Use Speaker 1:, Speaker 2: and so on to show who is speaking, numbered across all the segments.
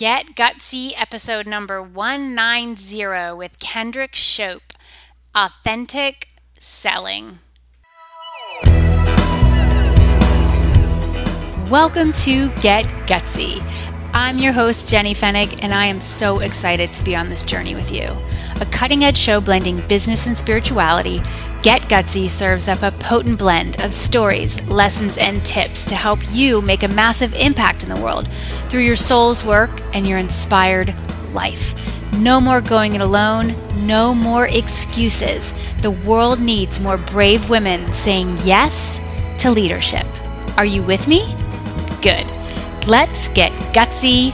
Speaker 1: Get Gutsy, episode number 190 with Kendrick Shope, Authentic Selling. Welcome to Get Gutsy. I'm your host, Jenny Fennig, and I am so excited to be on this journey with you. A cutting-edge show blending business and spirituality, Get Gutsy serves up a potent blend of stories, lessons, and tips to help you make a massive impact in the world through your soul's work and your inspired life. No more going it alone, no more excuses. The world needs more brave women saying yes to leadership. Are you with me? Good. Let's get gutsy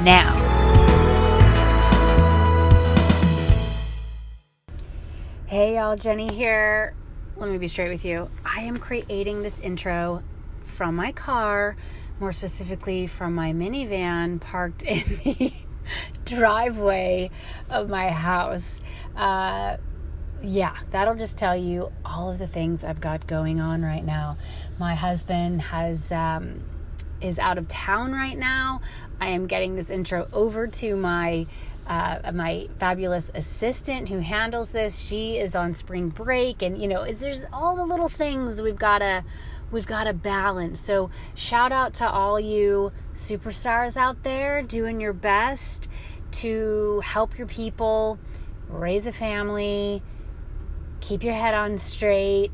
Speaker 1: now. Hey y'all, Jenny here. Let me be straight with you. I am creating this intro from my car, more specifically from my minivan parked in the driveway of my house. That'll just tell you all of the things I've got going on right now. My husband is out of town right now. I am getting this intro over to my fabulous assistant who handles this. She is on spring break, and there's all the little things we've got to balance. So shout out to all you superstars out there doing your best to help your people raise a family, keep your head on straight,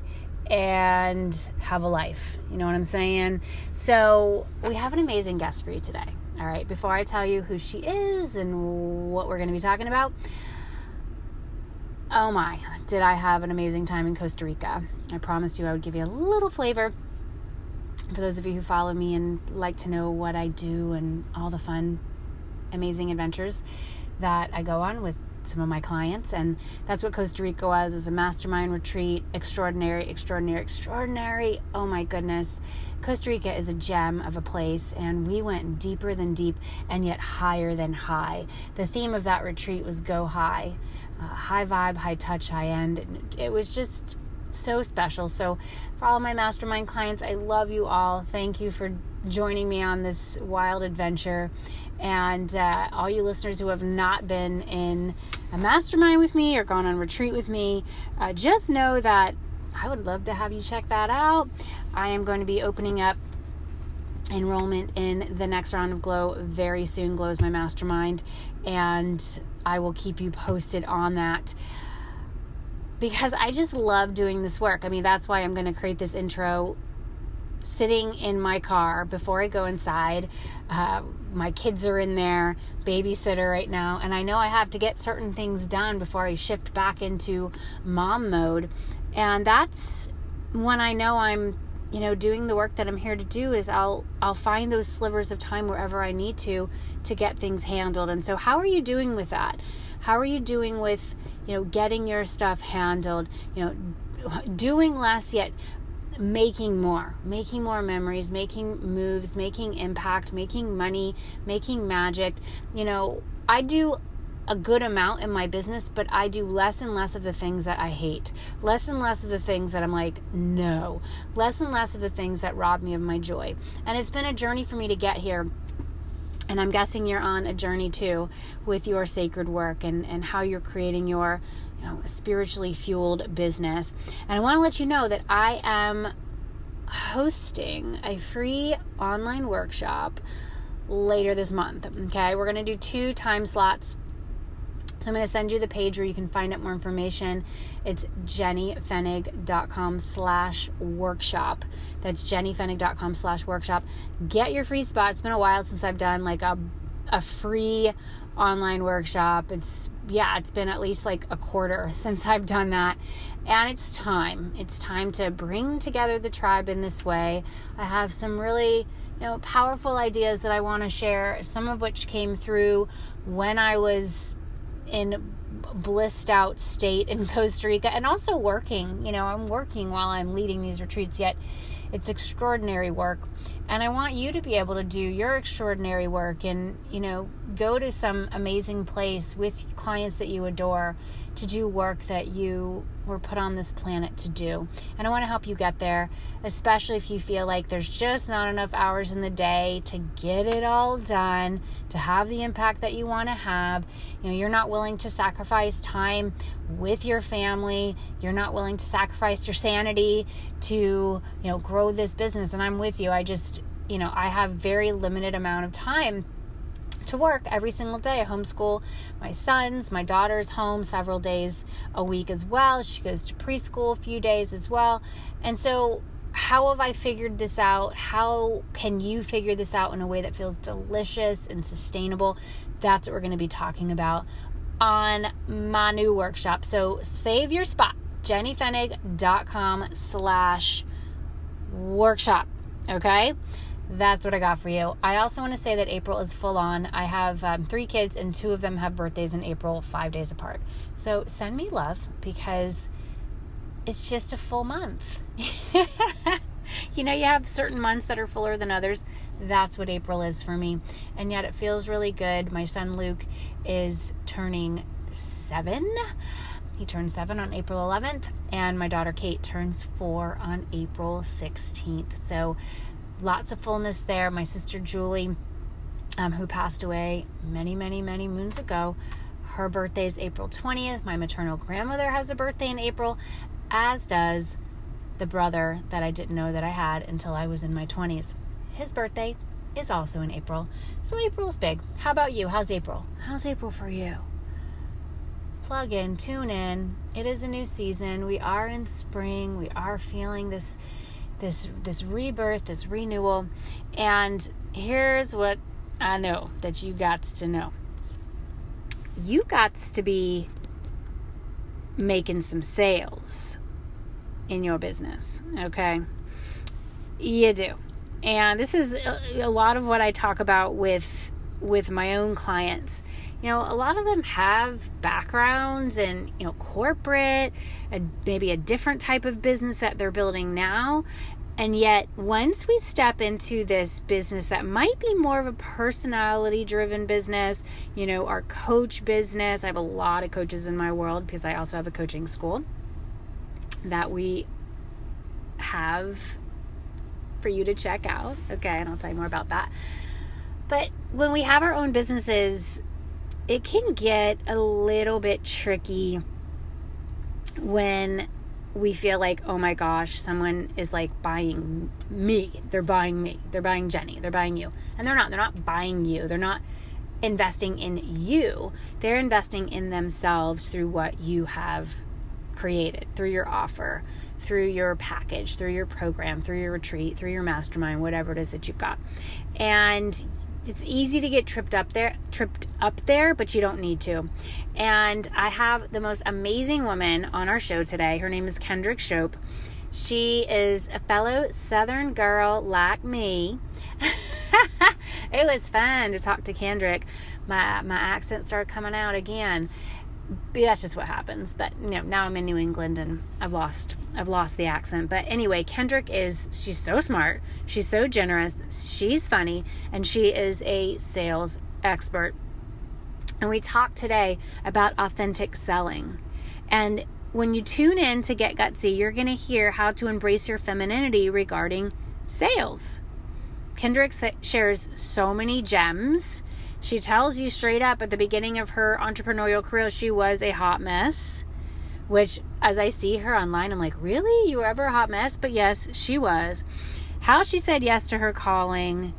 Speaker 1: and have a life. You know what I'm saying? So we have an amazing guest for you today. All right. Before I tell you who she is and what we're going to be talking about, oh my, did I have an amazing time in Costa Rica. I promised you I would give you a little flavor for those of you who follow me and like to know what I do and all the fun, amazing adventures that I go on with some of my clients. And that's what Costa Rica was. It was a mastermind retreat. Extraordinary. Oh my goodness. Costa Rica is a gem of a place, and we went deeper than deep and yet higher than high. The theme of that retreat was go high. High vibe, high touch, high end. It was just so special. So for all my mastermind clients, I love you all. Thank you for joining me on this wild adventure. And all you listeners who have not been in a mastermind with me or gone on retreat with me, just know that I would love to have you check that out. I am going to be opening up enrollment in the next round of Glow very soon. Glow is my mastermind, and I will keep you posted on that because I just love doing this work. I mean, that's why I'm going to create this intro sitting in my car before I go inside. My kids are in there, babysitter right now, and I know I have to get certain things done before I shift back into mom mode. And that's when I know I'm, doing the work that I'm here to do. Is I'll find those slivers of time wherever I need to get things handled. And so how are you doing with that? How are you doing with, getting your stuff handled, doing less yet making more memories, making moves, making impact, making money, making magic. I do a good amount in my business, but I do less and less of the things that I hate, less and less of the things that I'm like, no, less and less of the things that rob me of my joy. And it's been a journey for me to get here. And I'm guessing you're on a journey too with your sacred work and how you're creating your spiritually fueled business. And I want to let you know that I am hosting a free online workshop later this month. Okay, we're going to do 2 time slots. So I'm going to send you the page where you can find out more information. It's jennyfennig.com/workshop. That's jennyfennig.com/workshop. Get your free spot. It's been a while since I've done like a free online workshop. It's been at least like a quarter since I've done that. And it's time to bring together the tribe in this way. I have some really, powerful ideas that I want to share, some of which came through when I was in blissed out state in Costa Rica, and also working. I'm working while I'm leading these retreats, yet it's extraordinary work. And I want you to be able to do your extraordinary work and, go to some amazing place with clients that you adore to do work that you we're put on this planet to do. And I want to help you get there, especially if you feel like there's just not enough hours in the day to get it all done, to have the impact that you want to have. You're not willing to sacrifice time with your family. You're not willing to sacrifice your sanity to, grow this business. And I'm with you. I just, I have very limited amount of time to work every single day. I homeschool my sons. My daughter's home several days a week as well. She goes to preschool a few days as well. And so how have I figured this out? How can you figure this out in a way that feels delicious and sustainable? That's what we're going to be talking about on my new workshop. So save your spot, jennyfenig.com/workshop. Okay? That's what I got for you. I also want to say that April is full on. I have 3 kids and 2 of them have birthdays in April, 5 days apart. So send me love because it's just a full month. You have certain months that are fuller than others. That's what April is for me. And yet it feels really good. My son Luke is turning 7. He turns 7 on April 11th. And my daughter Kate turns 4 on April 16th. So lots of fullness there. My sister Julie, who passed away many, many, many moons ago, her birthday is April 20th. My maternal grandmother has a birthday in April, as does the brother that I didn't know that I had until I was in my 20s. His birthday is also in April. So April's big. How about you? How's April? How's April for you? Plug in, tune in. It is a new season. We are in spring. We are feeling this rebirth, this renewal. And here's what I know that you got to know. You got to be making some sales in your business, okay? You do. And this is a lot of what I talk about with my own clients. A lot of them have backgrounds in, corporate, maybe a different type of business that they're building now. And yet, once we step into this business that might be more of a personality-driven business, our coach business, I have a lot of coaches in my world because I also have a coaching school that we have for you to check out. Okay, and I'll tell you more about that. But when we have our own businesses, it can get a little bit tricky when we feel like, oh my gosh, someone is like buying me. They're buying me. They're buying Jenny. They're buying you. And they're not. They're not buying you. They're not investing in you. They're investing in themselves through what you have created, through your offer, through your package, through your program, through your retreat, through your mastermind, whatever it is that you've got. And it's easy to get tripped up there, but you don't need to. And I have the most amazing woman on our show today. Her name is Kendrick Shope. She is a fellow Southern girl like me. It was fun to talk to Kendrick. My accent started coming out again. But that's just what happens. But now I'm in New England and I've lost the accent. But anyway, she's so smart, she's so generous, she's funny, and she is a sales expert. And we talked today about authentic selling. And when you tune in to Get Gutsy, you're going to hear how to embrace your femininity regarding sales. Kendrick shares so many gems. She tells you straight up at the beginning of her entrepreneurial career, she was a hot mess, which as I see her online, I'm like, really? You were ever a hot mess? But yes, she was. How she said yes to her calling,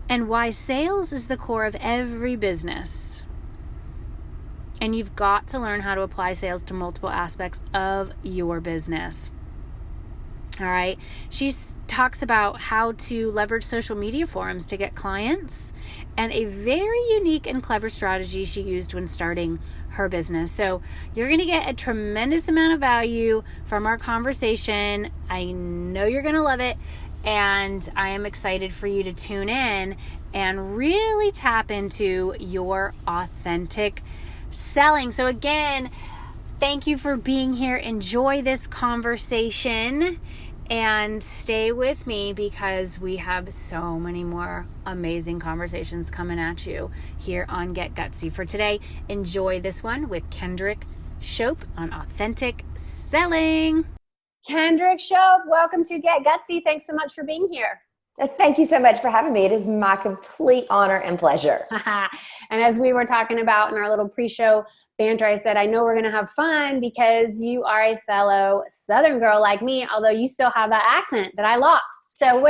Speaker 1: and why sales is the core of every business. And you've got to learn how to apply sales to multiple aspects of your business. All right. She talks about how to leverage social media forums to get clients, and a very unique and clever strategy she used when starting her business. So you're going to get a tremendous amount of value from our conversation. I know you're going to love it. And I am excited for you to tune in and really tap into your authentic selling. So again, thank you for being here. Enjoy this conversation and stay with me because we have so many more amazing conversations coming at you here on Get Gutsy. For today, enjoy this one with Kendrick Shope on authentic selling.
Speaker 2: Kendrick Shope, welcome to Get Gutsy. Thanks so much for being here.
Speaker 3: Thank you so much for having me. It is my complete honor and pleasure.
Speaker 2: And as we were talking about in our little pre-show banter, I said, I know we're going to have fun because you are a fellow Southern girl like me, although you still have that accent that I lost. So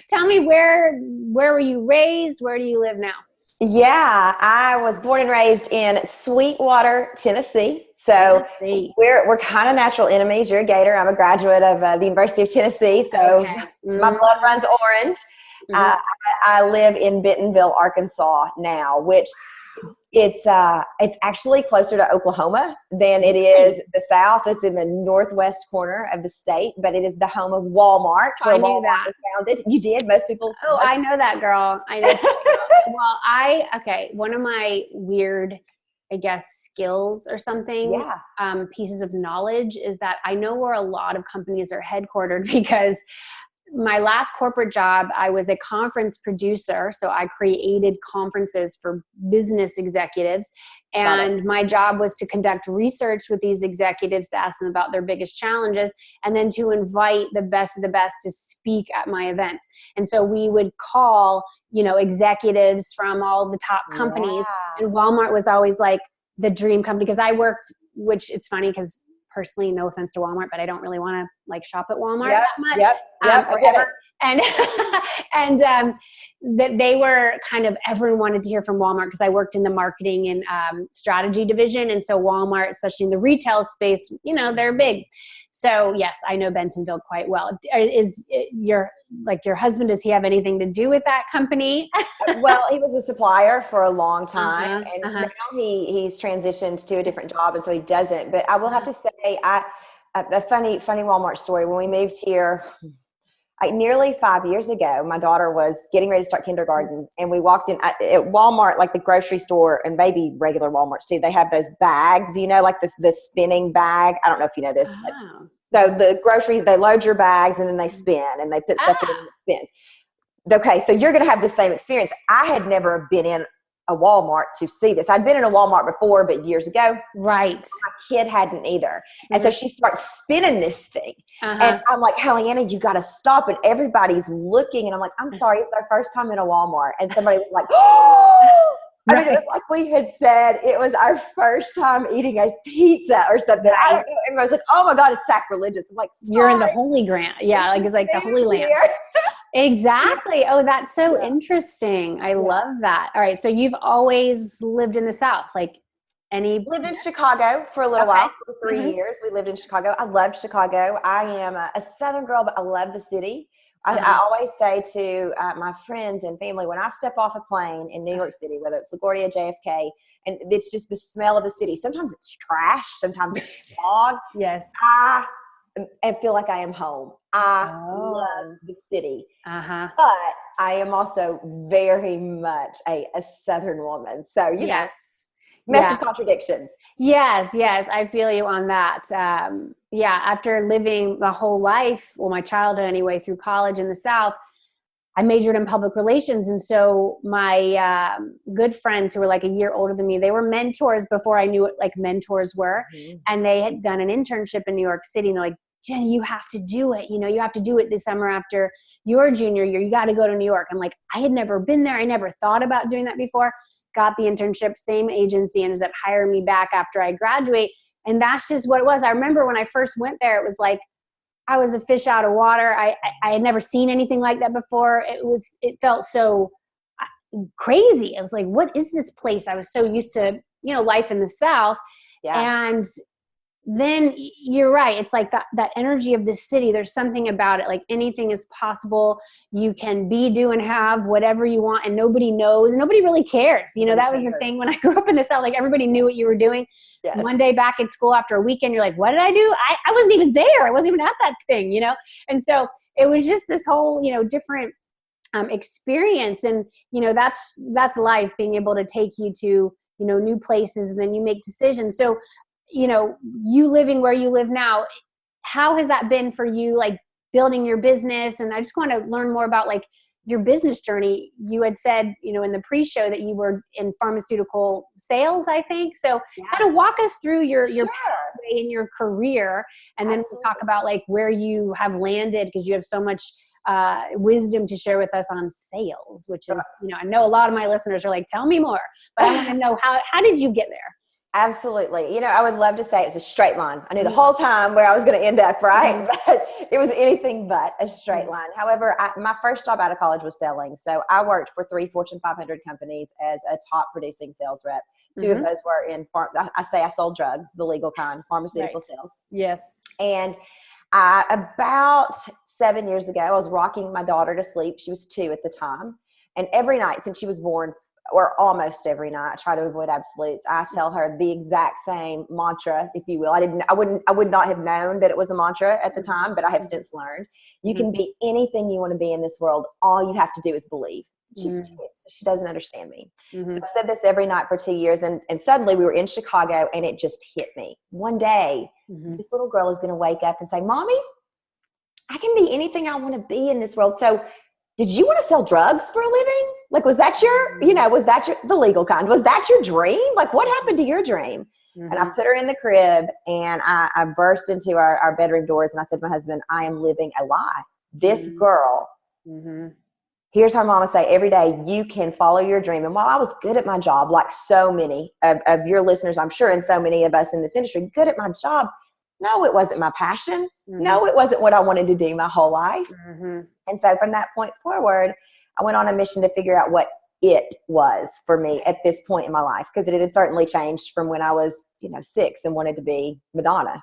Speaker 2: tell me, where were you raised? Where do you live now?
Speaker 3: Yeah, I was born and raised in Sweetwater, Tennessee. So we're kind of natural enemies. You're a Gator. I'm a graduate of the University of Tennessee. So my blood runs orange. I live in Bentonville, Arkansas now, which it's actually closer to Oklahoma than it is the South. It's in the northwest corner of the state, but it is the home of Walmart, where Walmart was founded. You did? Most people.
Speaker 2: Oh, I know that girl. I know. Well, one of my weird, I guess, skills or something, pieces of knowledge is that I know where a lot of companies are headquartered because my last corporate job, I was a conference producer. So I created conferences for business executives. And my job was to conduct research with these executives to ask them about their biggest challenges and then to invite the best of the best to speak at my events. And so we would call, executives from all the top companies. And Walmart was always like the dream company because I worked, which it's funny because personally, no offense to Walmart, but I don't really want to shop at Walmart that much. Or ever. And that they were kind of, everyone wanted to hear from Walmart because I worked in the marketing and strategy division. And so Walmart, especially in the retail space, they're big. So yes, I know Bentonville quite well. Is your husband, does he have anything to do with that company?
Speaker 3: Well, he was a supplier for a long time, and now he's transitioned to a different job, and so he doesn't. But I will have to say, a funny Walmart story. When we moved here, nearly 5 years ago, my daughter was getting ready to start kindergarten, and we walked in at Walmart, like the grocery store, and maybe regular Walmarts too. They have those bags, like the spinning bag. I don't know if you know this. So the groceries, they load your bags and then they spin and they put stuff in and it spins. Okay, so you're going to have the same experience. I had never been in a Walmart to see this. I'd been in a Walmart before, but years ago.
Speaker 2: Right.
Speaker 3: My kid hadn't either. And so she starts spinning this thing. And I'm like, Halliana, you got to stop. And everybody's looking. And I'm like, I'm sorry, it's our first time in a Walmart. And somebody was like, oh! I mean, it was like we had said it was our first time eating a pizza or something. I don't know. Everybody was like, oh my God, it's sacrilegious. I'm like,
Speaker 2: you're in the Holy Grail. Yeah, it's like the Holy Land. Exactly. Oh, that's so interesting. I love that. All right. So you've always lived in the South, lived
Speaker 3: in Chicago for a little while, for 3 years. We lived in Chicago. I love Chicago. I am a Southern girl, but I love the city. I always say to my friends and family, when I step off a plane in New York City, whether it's LaGuardia, JFK, and it's just the smell of the city. Sometimes it's trash. Sometimes it's smog.
Speaker 2: Yes.
Speaker 3: I feel like I am home. I love the city. But I am also very much a Southern woman. So, you know. Massive contradictions.
Speaker 2: Yes, I feel you on that. After living the whole life, my childhood anyway, through college in the South, I majored in public relations. And so my good friends who were like a year older than me, they were mentors before I knew what mentors were. And they had done an internship in New York City. And they're like, Jenny, you have to do it. You have to do it this summer after your junior year. You got to go to New York. I'm like, I had never been there. I never thought about doing that before. Got the internship, same agency, ends up hiring me back after I graduate. And that's just what it was. I remember when I first went there, it was like I was a fish out of water. I had never seen anything like that before. It felt so crazy. I was like, what is this place? I was so used to, life in the South. And then you're right. It's like that energy of the city. There's something about it. Like anything is possible. You can be, do, and have whatever you want, and nobody knows. And nobody really cares. That was the thing when I grew up in the South. Like everybody knew what you were doing. Yes. One day back at school after a weekend, you're like, what did I do? I wasn't even there. I wasn't even at that thing, And so it was just this whole, different experience. And, that's life, being able to take you to, new places, and then you make decisions. So, you living where you live now, how has that been for you, building your business? And I just want to learn more about your business journey, you had said, you know, in the pre-show that you were in pharmaceutical sales, I think. So kind of walk us through your pathway in your career, and then we'll talk about like where you have landed, because you have so much wisdom to share with us on sales, which is, you know, I know a lot of my listeners are like, tell me more, but I want to know how did you get there?
Speaker 3: Absolutely. You know, I would love to say it was a straight line. I knew the whole time where I was going to end up, right? But it was anything but a straight line. However, my first job out of college was selling. So I worked for 3 Fortune 500 companies as a top producing sales rep. 2 of those were in, I sold drugs, the legal kind, pharmaceutical sales.
Speaker 2: Yes.
Speaker 3: And about 7 years ago, I was rocking my daughter to sleep. She was 2 at the time. And every night since she was born, or almost every night, I try to avoid absolutes, I tell her the exact same mantra, if you will. I would not have known that it was a mantra at the time, but I have since learned. You can be anything you want to be in this world. All you have to do is believe. She's 2, so she doesn't understand me. I've said this every night for 2 years, and suddenly we were in Chicago, and it just hit me. One day, this little girl is going to wake up and say, Mommy, I can be anything I want to be in this world. So did you want to sell drugs for a living? Like, was that the legal kind? Was that your dream? Like, what happened to your dream? And I put her in the crib, and I burst into our bedroom doors, and I said to my husband, I am living a lie. This girl, here's her mama say every day, you can follow your dream. And while I was good at my job, like so many of your listeners, I'm sure, and so many of us in this industry, good at my job, no, it wasn't my passion. No, it wasn't what I wanted to do my whole life. And so from that point forward, I went on a mission to figure out what it was for me at this point in my life, because it had certainly changed from when I was, 6 and wanted to be Madonna.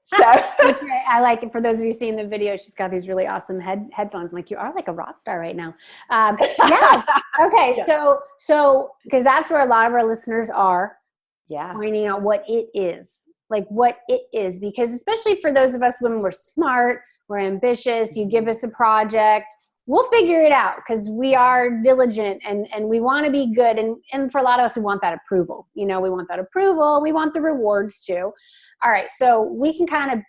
Speaker 3: So
Speaker 2: I like it. For those of you seeing the video, she's got these really awesome headphones. I'm like, you are like a rock star right now. Yes. Okay. Yeah. So because that's where a lot of our listeners are. Yeah. Finding out what it is. Like what it is, because especially for those of us women, we're smart, we're ambitious. You give us a project, we'll figure it out, because we are diligent and we want to be good. And for a lot of us, we want that approval. We want that approval. We want the rewards too. All right. So we can kind of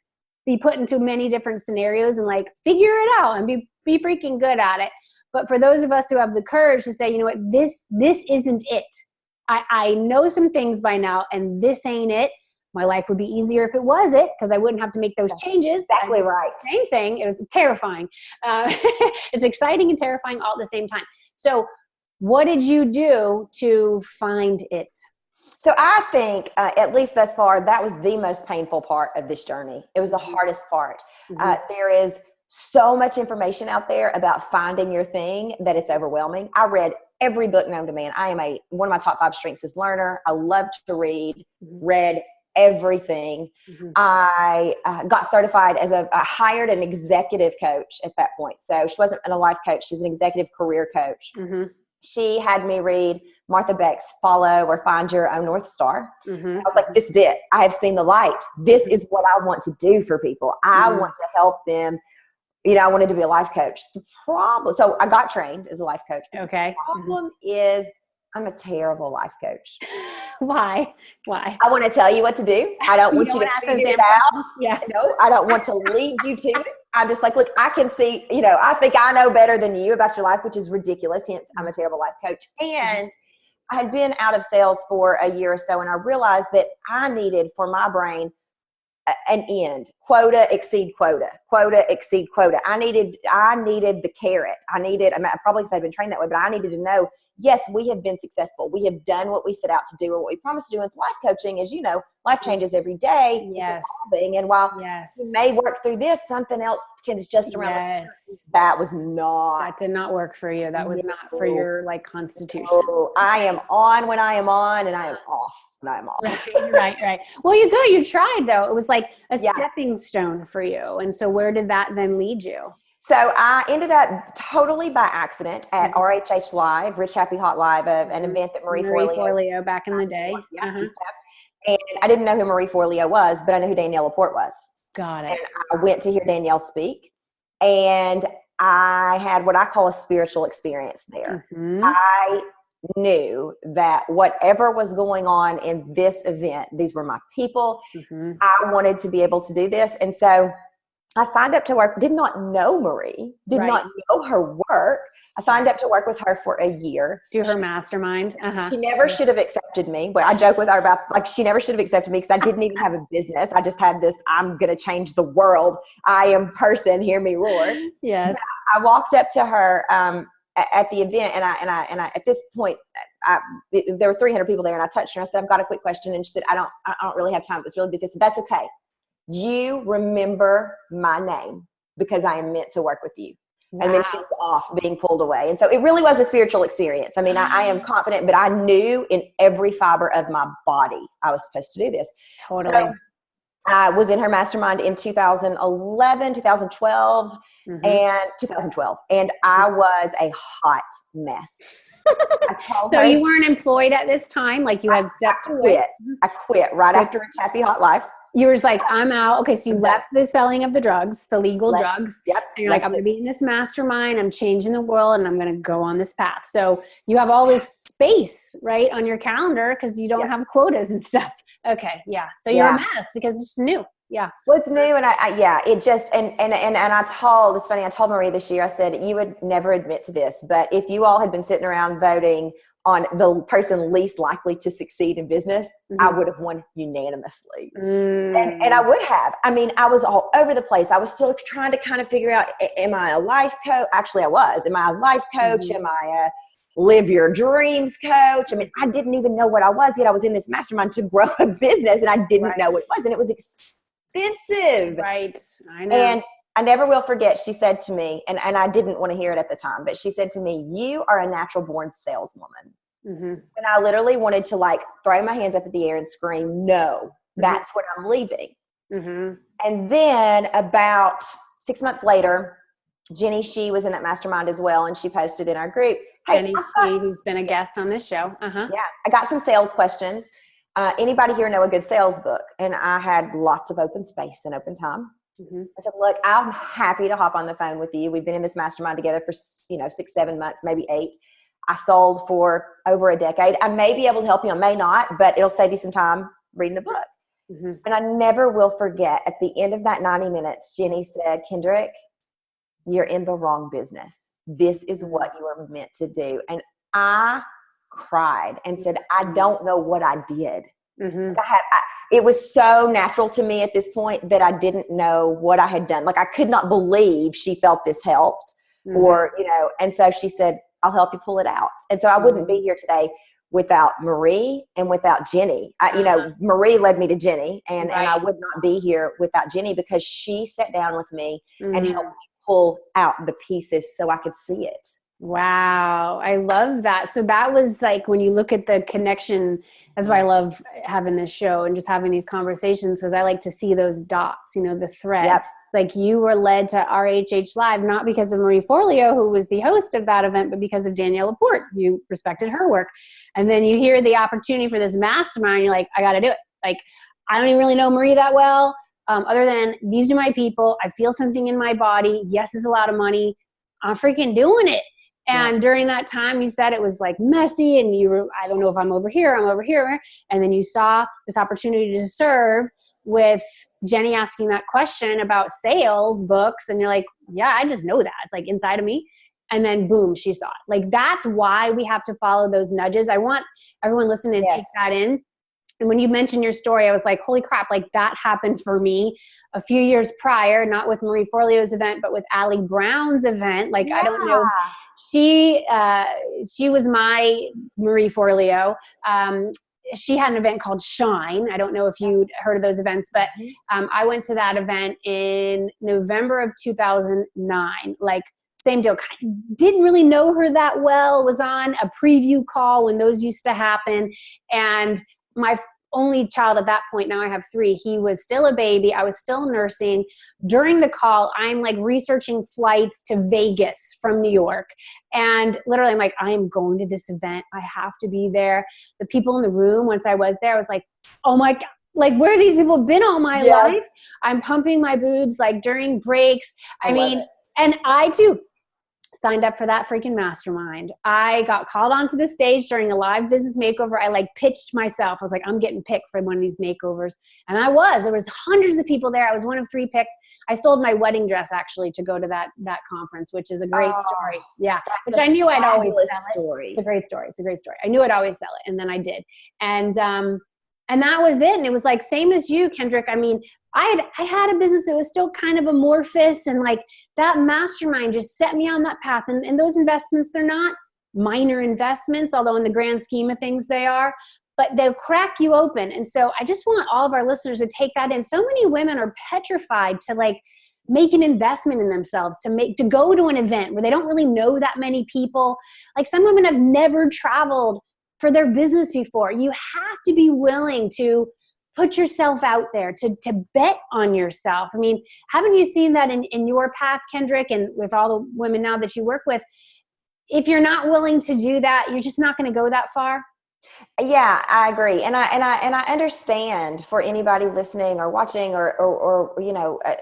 Speaker 2: be put into many different scenarios and like figure it out and be freaking good at it. But for those of us who have the courage to say, you know what, this isn't it. I know some things by now, and this ain't it. My life would be easier if it was it, because I wouldn't have to make those changes.
Speaker 3: Exactly right.
Speaker 2: Same thing. It was terrifying. It's exciting and terrifying all at the same time. So what did you do to find it?
Speaker 3: So I think, at least thus far, that was the most painful part of this journey. It was the hardest part. There is so much information out there about finding your thing that it's overwhelming. I read every book known to man. I am one of my top 5 strengths is learner. I love to read, read everything. I got certified as I hired an executive coach at that point. So she wasn't a life coach. She was an executive career coach. She had me read Martha Beck's Follow or Find Your Own North Star. I was like, this is it. I have seen the light. This is what I want to do for people. I want to help them. I wanted to be a life coach. So I got trained as a life coach.
Speaker 2: Okay.
Speaker 3: The problem is I'm a terrible life coach.
Speaker 2: Why?
Speaker 3: I want to tell you what to do. I don't want you to figure it out. Yeah. No, I don't want to lead you to it. I'm just like, look, I can see, I think I know better than you about your life, which is ridiculous. Hence, I'm a terrible life coach. And I had been out of sales for a year or so, and I realized that I needed, for my brain, an end. Quota exceed quota. Quota exceed quota. I needed the carrot. I probably said I've been trained that way, but I needed to know, yes, we have been successful. We have done what we set out to do, or what we promised to do with life coaching. As you know, life changes every day.
Speaker 2: Yes.
Speaker 3: It's evolving. And while you may work through this, something else can just around.
Speaker 2: Yes.
Speaker 3: That
Speaker 2: did not work for you. That was not for your constitution.
Speaker 3: Oh, I am on when I am on, and I am off when I am off.
Speaker 2: Right. Well, you tried though. It was like a stepping stone for you. And so where did that then lead you?
Speaker 3: So I ended up totally by accident at RHH Live, Rich Happy Hot Live, an event that Marie
Speaker 2: Forleo back in the day.
Speaker 3: And I didn't know who Marie Forleo was, but I know who Danielle Laporte was.
Speaker 2: Got it.
Speaker 3: And I went to hear Danielle speak, and I had what I call a spiritual experience there. I knew that whatever was going on in this event, these were my people. I wanted to be able to do this. And so I signed up to work, did not know Marie, did not know her work. I signed up to work with her for a year.
Speaker 1: Do her mastermind.
Speaker 3: She never should have accepted me. But I joke with her about, like, she never should have accepted me because I didn't even have a business. I just had this, I'm going to change the world. I am person, hear me roar.
Speaker 1: Yes.
Speaker 3: But I walked up to her at the event, and I at this point, there were 300 people there, and I touched her. I said, I've got a quick question. And she said, I don't really have time. It's really busy. I said, that's okay. You remember my name because I am meant to work with you. Wow. And then she was off being pulled away. And so it really was a spiritual experience. I mean, I am confident, but I knew in every fiber of my body I was supposed to do this.
Speaker 1: Totally.
Speaker 3: So I was in her mastermind in 2011, 2012, and 2012. And I was a hot mess.
Speaker 1: So you weren't employed at this time? Like you had stepped away?
Speaker 3: I quit right after a Happy Hot Life.
Speaker 1: You were like, I'm out. Okay, so you left the selling of the drugs, the legal drugs.
Speaker 3: Yep.
Speaker 1: And you're like, I'm going to be in this mastermind. I'm changing the world, and I'm going to go on this path. So you have all this space, right, on your calendar because you don't have quotas and stuff. Okay, yeah. So you're a mess because it's new. Yeah.
Speaker 3: Well, it's new, and it just, and I told, it's funny, I told Marie this year, I said, you would never admit to this, but if you all had been sitting around voting on the person least likely to succeed in business, I would have won unanimously. And I would have. I mean, I was all over the place. I was still trying to kind of figure out, am I a life coach? Actually, I was. Am I a life coach? Am I a live your dreams coach? I mean, I didn't even know what I was yet. I was in this mastermind to grow a business, and I didn't know what it was. And it was expensive.
Speaker 1: Right. I know.
Speaker 3: And I never will forget, she said to me, and I didn't want to hear it at the time, but she said to me, you are a natural born saleswoman. And I literally wanted to like throw my hands up in the air and scream, no, that's what I'm leaving. And then about 6 months later, Jenny, she was in that mastermind as well. And she posted in our group, hey,
Speaker 1: Jenny, who's been a guest on this show.
Speaker 3: Yeah, I got some sales questions. Anybody here know a good sales book? And I had lots of open space and open time. I said, look, I'm happy to hop on the phone with you. We've been in this mastermind together for 6, 7 months, maybe 8. I sold for over a decade. I may be able to help you, I may not, but it'll save you some time reading the book. And I never will forget, at the end of that 90 minutes, Jenny said, Kendrick, you're in the wrong business. This is what you are meant to do. And I cried and said, I don't know what I did. It was so natural to me at this point that I didn't know what I had done. Like, I could not believe she felt this helped or, and so she said, I'll help you pull it out. And so I wouldn't be here today without Marie and without Jenny. Marie led me to Jenny, and I would not be here without Jenny because she sat down with me and helped me pull out the pieces so I could see it.
Speaker 1: Wow. I love that. So that was like, when you look at the connection, that's why I love having this show and just having these conversations, because I like to see those dots, the thread. Like, you were led to RHH Live, not because of Marie Forleo, who was the host of that event, but because of Danielle Laporte. You respected her work. And then you hear the opportunity for this mastermind. You're like, I got to do it. Like, I don't even really know Marie that well. Other than these are my people. I feel something in my body. Yes, it's a lot of money. I'm freaking doing it. And during that time, you said it was like messy and you were, I don't know if I'm over here. And then you saw this opportunity to serve with Jenny asking that question about sales books. And you're like, yeah, I just know that. It's like inside of me. And then boom, she saw it. Like, that's why we have to follow those nudges. I want everyone listening to take that in. And when you mentioned your story, I was like, holy crap, like that happened for me a few years prior, not with Marie Forleo's event, but with Allie Brown's event. Like, I don't know. She was my Marie Forleo. She had an event called Shine. I don't know if you'd heard of those events, but I went to that event in November of 2009. Like, same deal. Didn't really know her that well. Was on a preview call when those used to happen. And my only child at that point, now I have 3, he was still a baby. I was still nursing. During the call, I'm like researching flights to Vegas from New York. And literally I'm like, I am going to this event. I have to be there. The people in the room, once I was there, I was like, oh my God, like, where have these people been all my life? I'm pumping my boobs like during breaks. I mean, and I too.
Speaker 2: signed up for that freaking mastermind. I got called onto the stage during a live business makeover. I like pitched myself. I was like, I'm getting picked for one of these makeovers. And there was hundreds of people there. I was one of 3 picked. I sold my wedding dress actually to go to that conference, which is a great story. Yeah. Which I knew I'd always sell it.
Speaker 3: Story.
Speaker 2: It's a great story. It's a great story. I knew I'd always sell it. And then I did. And that was it. And it was like, same as you, Kendrick. I mean, I had a business that was still kind of amorphous, and like that mastermind just set me on that path. And those investments, they're not minor investments, although in the grand scheme of things they are, but they'll crack you open. And so I just want all of our listeners to take that in. So many women are petrified to like make an investment in themselves, to go to an event where they don't really know that many people. Like some women have never traveled for their business before. You have to be willing to put yourself out there, to bet on yourself. I mean, haven't you seen that in your path, Kendrick, and with all the women now that you work with? If you're not willing to do that, you're just not going to go that far.
Speaker 3: Yeah, I agree. And I understand for anybody listening or watching or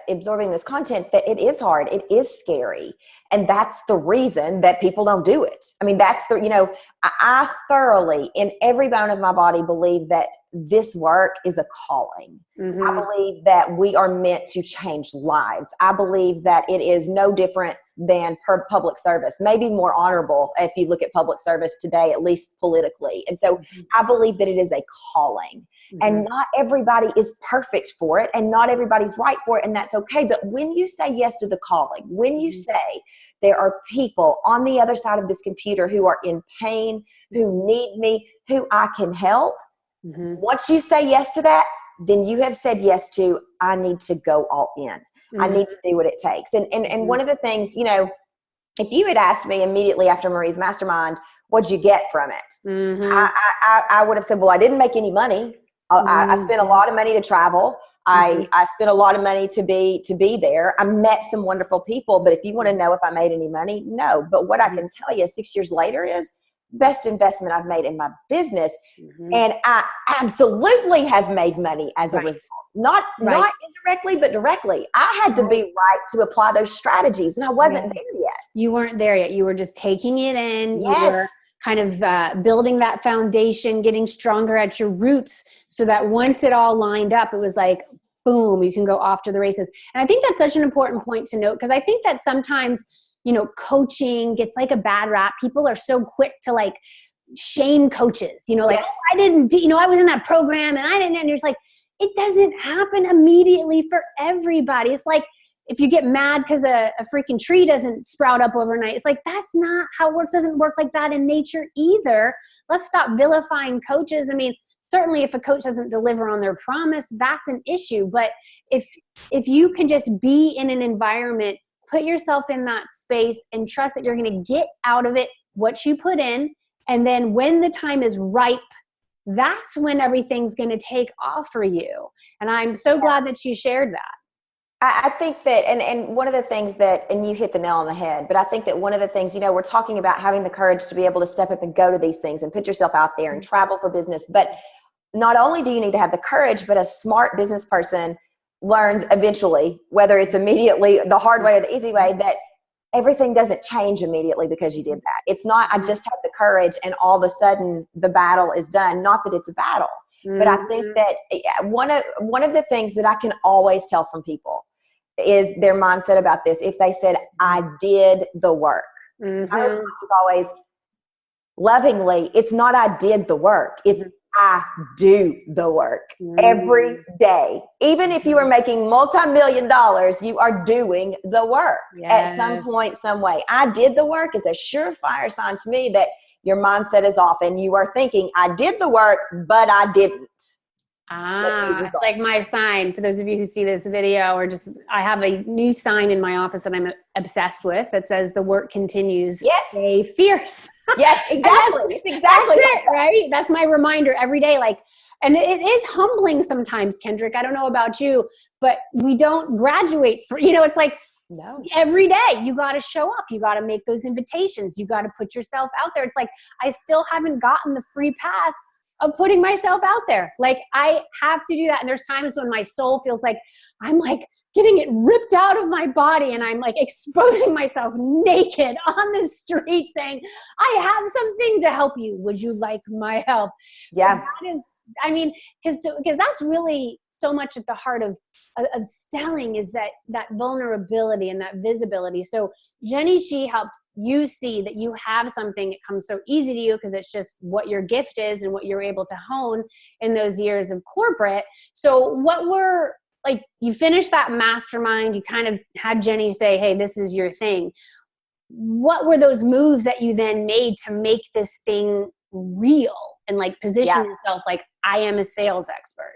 Speaker 3: absorbing this content that it is hard. It is scary. And that's the reason that people don't do it. I mean, I thoroughly in every bone of my body believe that this work is a calling. Mm-hmm. I believe that we are meant to change lives. I believe that it is no different than public service, maybe more honorable if you look at public service today, at least politically. And so I believe that it is a calling. Mm-hmm. And not everybody is perfect for it, and not everybody's right for it, and that's okay. But when you say yes to the calling, when you say there are people on the other side of this computer who are in pain, who need me, who I can help, once you say yes to that, then you have said yes to, I need to go all in. I need to do what it takes. And one of the things, if you had asked me immediately after Marie's mastermind, what'd you get from it? I would have said, well, I didn't make any money. I spent a lot of money to travel. I spent a lot of money to be there. I met some wonderful people, but if you want to know if I made any money, no. But what I can tell you 6 years later is best investment I've made in my business. And I absolutely have made money as a result. Not indirectly, but directly. I had to be right to apply those strategies, and I wasn't there yet.
Speaker 2: You weren't there yet. You were just taking it in. Yes. You were kind of building that foundation, getting stronger at your roots, so that once it all lined up, it was like, boom, you can go off to the races. And I think that's such an important point to note, because I think that sometimes, coaching gets like a bad rap. People are so quick to like shame coaches, like, oh, I didn't, I was in that program and I didn't, and you're just like, it doesn't happen immediately for everybody. It's like, if you get mad because a freaking tree doesn't sprout up overnight, it's like, that's not how it works. It doesn't work like that in nature either. Let's stop vilifying coaches. I mean, certainly if a coach doesn't deliver on their promise, that's an issue. But if you can just be in an environment, put yourself in that space and trust that you're going to get out of it what you put in. And then when the time is ripe, that's when everything's going to take off for you. And I'm so glad that you shared that.
Speaker 3: I think that, and one of the things that, and you hit the nail on the head, but I think that one of the things, we're talking about having the courage to be able to step up and go to these things and put yourself out there and travel for business. But not only do you need to have the courage, but a smart business person learns eventually, whether it's immediately the hard way or the easy way, that everything doesn't change immediately because you did that. It's not, I just have the courage and all of a sudden the battle is done. Not that it's a battle, but I think that one of the things that I can always tell from people is their mindset about this. If they said, I did the work, my response is always lovingly, it's not I did the work, it's I do the work every day. Even if you are making multi-million dollars, you are doing the work at some point, some way. I did the work is a surefire sign to me that your mindset is off and you are thinking, I did the work, but I didn't.
Speaker 2: It's like my sign. For those of you who see this video, or just, I have a new sign in my office that I'm obsessed with that says the work continues.
Speaker 3: Yes.
Speaker 2: Stay fierce.
Speaker 3: Yes, exactly. It's exactly
Speaker 2: that's it, right? That's my reminder every day. Like, and it is humbling sometimes, Kendrick. I don't know about you, but we don't graduate for, it's like, no. Every day you got to show up. You got to make those invitations. You got to put yourself out there. It's like, I still haven't gotten the free pass of putting myself out there. Like, I have to do that. And there's times when my soul feels like I'm like getting it ripped out of my body. And I'm like exposing myself naked on the street saying, I have something to help you. Would you like my help?
Speaker 3: Yeah.
Speaker 2: But that is, I mean, because that's really so much at the heart of selling, is that vulnerability and that visibility. So Jenny She helped you see that you have something. It comes so easy to you because it's just what your gift is and what you're able to hone in those years of corporate. So what were, like, you finished that mastermind, you kind of had Jenny say, hey, this is your thing. What were those moves that you then made to make this thing real and like position yourself like, I am a sales expert?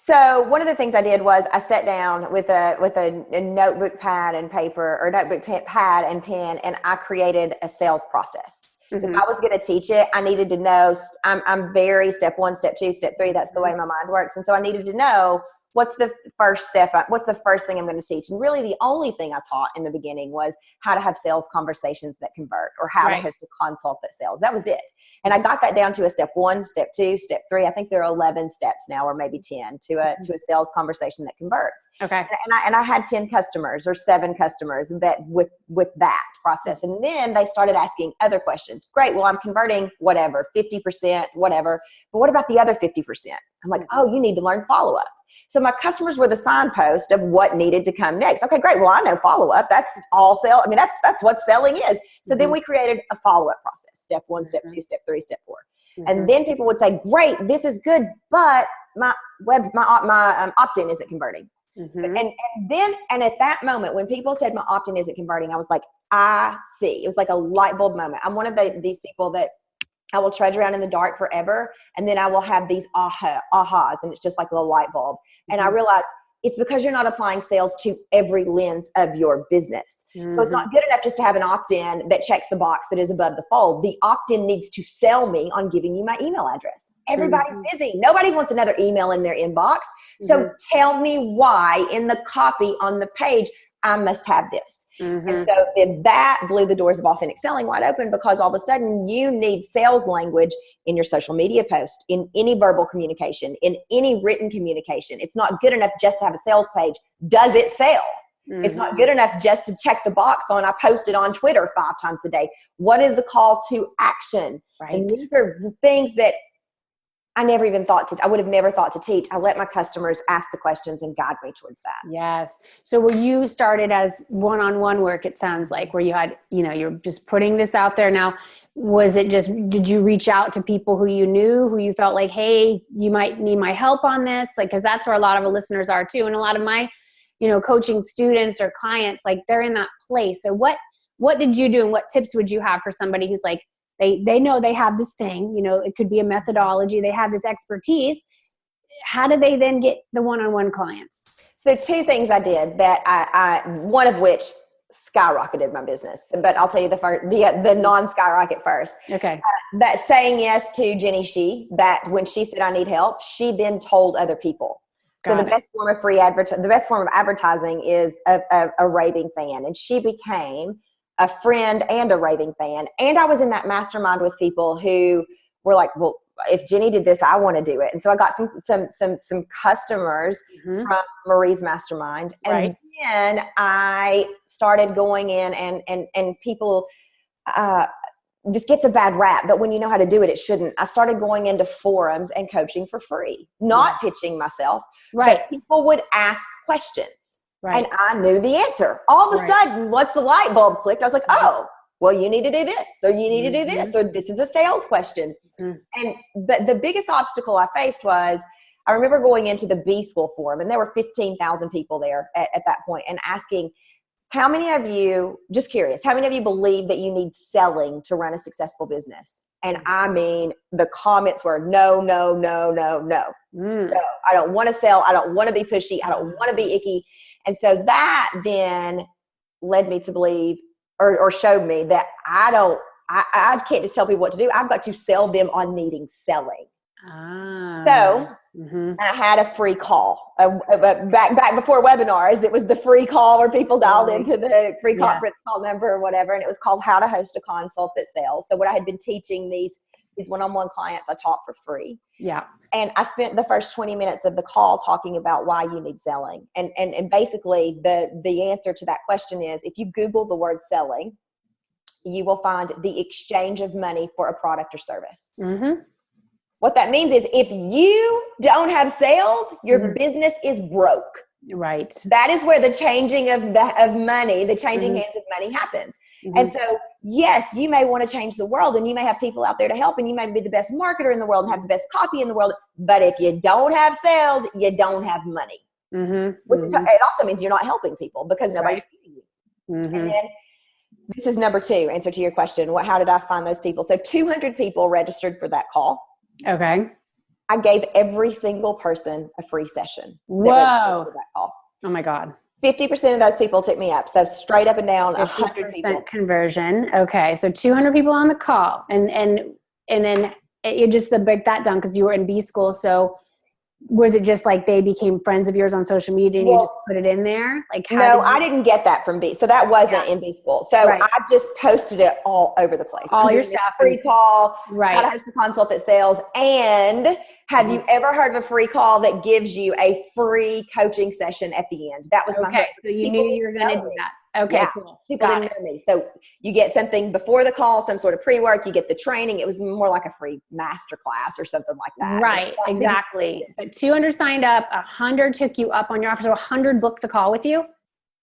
Speaker 3: So one of the things I did was I sat down with a notebook pad and paper, or notebook pad and pen, and I created a sales process. If I was going to teach it, I needed to know, I'm very step 1, step 2, step 3. That's the way my mind works. And so I needed to know, what's the first step? What's the first thing I'm going to teach? And really the only thing I taught in the beginning was how to have sales conversations that convert, or how to host a consult that sells. That was it. And I got that down to a step 1, step 2, step 3. I think there are 11 steps now, or maybe 10 to a sales conversation that converts.
Speaker 2: Okay.
Speaker 3: And I had 10 customers or 7 customers that with that process. And then they started asking other questions. Great. Well, I'm converting whatever, 50%, whatever. But what about the other 50%? I'm like, oh, you need to learn follow-up. So my customers were the signpost of what needed to come next. Okay, great. Well, I know follow-up. That's all sale. I mean, that's what selling is. So then we created a follow-up process. Step 1, step 2, step 3, step 4. And then people would say, great, this is good, but my opt-in isn't converting. And at that moment, when people said my opt-in isn't converting, I was like, I see. It was like a light bulb moment. I'm one of these people that I will trudge around in the dark forever, and then I will have these ahas, and it's just like a little light bulb. And I realized it's because you're not applying sales to every lens of your business. So it's not good enough just to have an opt-in that checks the box that is above the fold. The opt-in needs to sell me on giving you my email address. Everybody's busy. Nobody wants another email in their inbox. So tell me why in the copy on the page I must have this. And so then that blew the doors of authentic selling wide open, because all of a sudden you need sales language in your social media post, in any verbal communication, in any written communication. It's not good enough just to have a sales page. Does it sell? It's not good enough just to check the box on, I posted on Twitter 5 times a day. What is the call to action? And these are things that I would have never thought to teach. I let my customers ask the questions and guide me towards that.
Speaker 2: Yes. So where you started as one-on-one work, it sounds like, where you had, you're just putting this out there. Now, did you reach out to people who you knew, who you felt like, hey, you might need my help on this? Like, cause that's where a lot of the listeners are too. And a lot of my, coaching students or clients, like, they're in that place. So what did you do? And what tips would you have for somebody who's like, they know they have this thing, it could be a methodology, they have this expertise. How do they then get the one-on-one clients?
Speaker 3: So 2 things I did that I one of which skyrocketed my business, but I'll tell you the non-skyrocket first.
Speaker 2: Okay.
Speaker 3: That saying yes to Jenny She, that when she said I need help, she then told other people. So the best form of advertising is a raving fan. And she became a friend and a raving fan. And I was in that mastermind with people who were like, well, if Jenny did this, I want to do it. And so I got some customers from Marie's mastermind. And then I started going in and people, this gets a bad rap, but when you know how to do it, it shouldn't. I started going into forums and coaching for free, not pitching myself, but people would ask questions. And I knew the answer. All of a sudden, once the light bulb clicked, I was like, oh, well, you need to do this. So you need to do this. So this is a sales question. But the biggest obstacle I faced was, I remember going into the B School forum, and there were 15,000 people there at that point, and asking, how many of you, just curious, how many of you believe that you need selling to run a successful business? And I mean, the comments were no, no, no, no, no. No, I don't want to sell. I don't want to be pushy. I don't want to be icky. And so that then led me to believe, or showed me that I can't just tell people what to do. I've got to sell them on needing selling. So I had a free call back before webinars. It was the free call where people dialed into the free conference call number or whatever. And it was called How to Host a Consult That Sells. So what I had been teaching these these one-on-one clients I taught for free.
Speaker 2: Yeah.
Speaker 3: And I spent the first 20 minutes of the call talking about why you need selling. And basically the answer to that question is, if you Google the word selling, you will find the exchange of money for a product or service.
Speaker 2: Mm-hmm.
Speaker 3: What that means is, if you don't have sales, your business is broke.
Speaker 2: Right.
Speaker 3: That is where the changing of money, the changing hands of money happens. And so, yes, you may want to change the world, and you may have people out there to help, and you may be the best marketer in the world and have the best copy in the world. But if you don't have sales, you don't have money. It also means you're not helping people, because nobody's feeding you. And then this is number 2, answer to your question. How did I find those people? So 200 people registered for that call.
Speaker 2: Okay.
Speaker 3: I gave every single person a free session.
Speaker 2: Whoa.
Speaker 3: For that call.
Speaker 2: Oh my God.
Speaker 3: 50% of those people took me up. So straight up and down, 100 people.
Speaker 2: Conversion. Okay. So 200 people on the call. And then you just break that down, because you were in B school. So was it just like they became friends of yours on social media and you just put it in there? Like,
Speaker 3: I didn't get that from B. So that wasn't in B school. So I just posted it all over the place.
Speaker 2: All your stuff.
Speaker 3: Free call, how to host a consult that sales. And have you ever heard of a free call that gives you a free coaching session at the end? That was my hope.
Speaker 2: So you knew you were going to do that. Okay, cool.
Speaker 3: People didn't know me. So you get something before the call, some sort of pre-work, you get the training. It was more like a free master class or something like that.
Speaker 2: Right, exactly. But 200 signed up, 100 took you up on your offer. So 100 booked the call with you?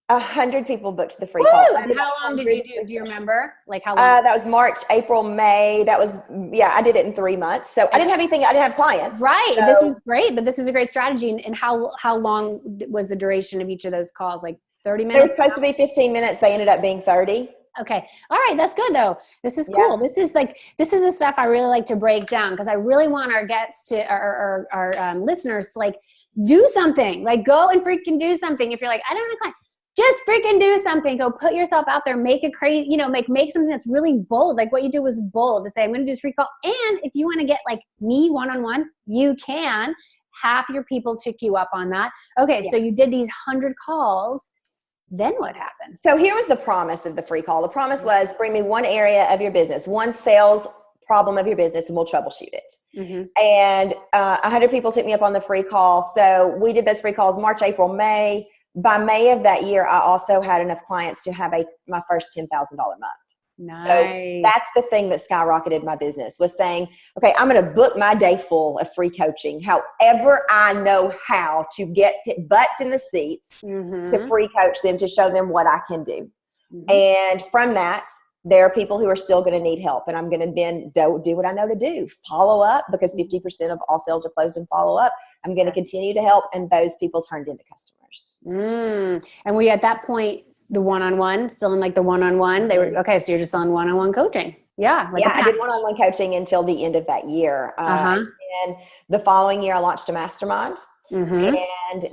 Speaker 3: 100 people booked the free call.
Speaker 2: And how long did you do? Do you remember? Like how long?
Speaker 3: That was March, April, May. That was, I did it in 3 months. So I didn't have anything. I didn't have clients.
Speaker 2: Right. So, this was great, but this is a great strategy. And how long was the duration of each of those calls? Like 30 minutes?
Speaker 3: They were supposed to be 15 minutes. They ended up being 30.
Speaker 2: Okay. All right. That's good though. This is cool. This is the stuff I really like to break down, because I really want our guests to, our listeners to do something, go and freaking do something. If you're like, I don't have a client, just freaking do something. Go put yourself out there, make it crazy, make something that's really bold. Like what you did was bold, to say, I'm going to do this free call. And if you want to get me one-on-one, you can. Half your people took you up on that. Okay. So you did these 100 calls. Then what happened?
Speaker 3: So here was the promise of the free call. The promise was, bring me one area of your business, one sales problem of your business, and we'll troubleshoot it. And 100 people took me up on the free call. So we did those free calls March, April, May. By May of that year, I also had enough clients to have my first $10,000 month.
Speaker 2: Nice.
Speaker 3: So that's the thing that skyrocketed my business, was saying, okay, I'm going to book my day full of free coaching. However I know how to get butts in the seats to free coach them, to show them what I can do. And from that, there are people who are still going to need help. And I'm going to then do what I know to do. Follow up, because 50% of all sales are closed in follow up. I'm going to continue to help. And those people turned into customers.
Speaker 2: And we, at that point, the one-on-one, still in the one-on-one, they were, okay, so you're just on one-on-one coaching. Yeah.
Speaker 3: I did one-on-one coaching until the end of that year. And the following year I launched a mastermind. And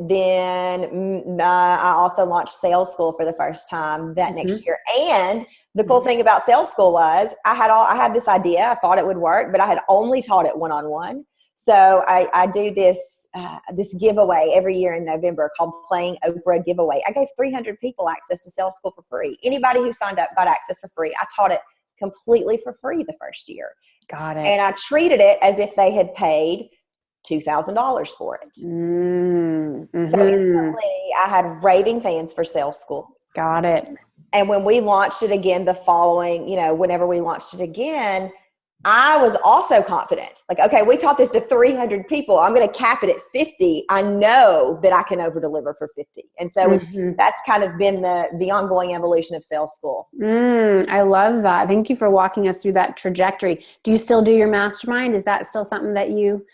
Speaker 3: then I also launched sales school for the first time that next year. And the cool thing about sales school was I had this idea. I thought it would work, but I had only taught it one-on-one. So I do this giveaway every year in November called Playing Oprah Giveaway. I gave 300 people access to sales school for free. Anybody who signed up got access for free. I taught it completely for free the first year.
Speaker 2: Got it.
Speaker 3: And I treated it as if they had paid $2,000 for it. So instantly I had raving fans for sales school.
Speaker 2: Got it.
Speaker 3: And when we launched it again the following, whenever we launched it again, I was also confident. Okay, we taught this to 300 people. I'm going to cap it at 50. I know that I can over deliver for 50. And so that's kind of been the ongoing evolution of sales school.
Speaker 2: I love that. Thank you for walking us through that trajectory. Do you still do your mastermind? Is that still something that you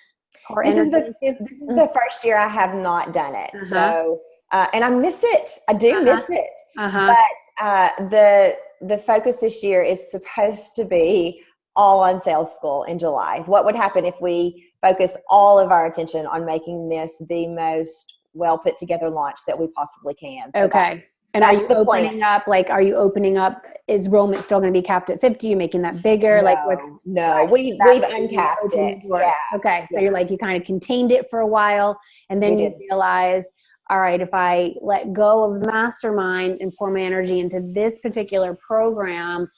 Speaker 2: are
Speaker 3: This is the first year I have not done it. So, and I miss it. I do miss it. But the focus this year is supposed to be all on sales school in July. What would happen if we focus all of our attention on making this the most well put together launch that we possibly can? So
Speaker 2: okay. And are you opening up? Are you opening up? Is enrollment still going to be capped at 50? Are you making that bigger?
Speaker 3: We've uncapped it. Yeah.
Speaker 2: Okay. So you're you kind of contained it for a while, and then you realize, all right, if I let go of the mastermind and pour my energy into this particular program,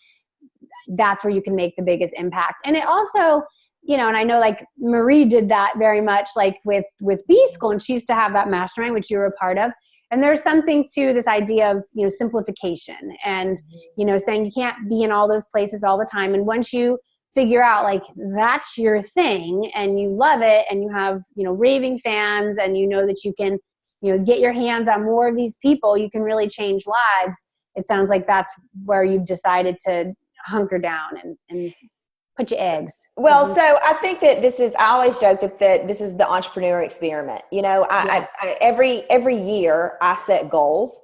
Speaker 2: that's where you can make the biggest impact. And it also, you know, and I know like Marie did that very much like with B School, and she used to have that mastermind, which you were a part of. And there's something to this idea of, you know, simplification and, you know, saying you can't be in all those places all the time. And once you figure out like that's your thing and you love it and you have, you know, raving fans and you know that you can, you know, get your hands on more of these people, you can really change lives. It sounds like that's where you've decided to hunker down and put your eggs.
Speaker 3: Well, so I think that I always joke that this is the entrepreneur experiment. You know, I every year I set goals.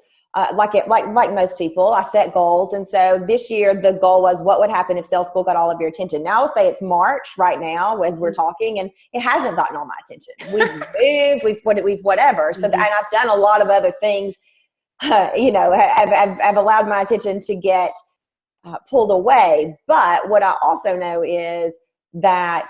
Speaker 3: Like most people, I set goals. And so this year the goal was, what would happen if Sales School got all of your attention? Now I'll say it's March right now as we're talking, and it hasn't gotten all my attention. We've moved, we've whatever. So, and I've done a lot of other things, you know, have allowed my attention to get pulled away. But what I also know is that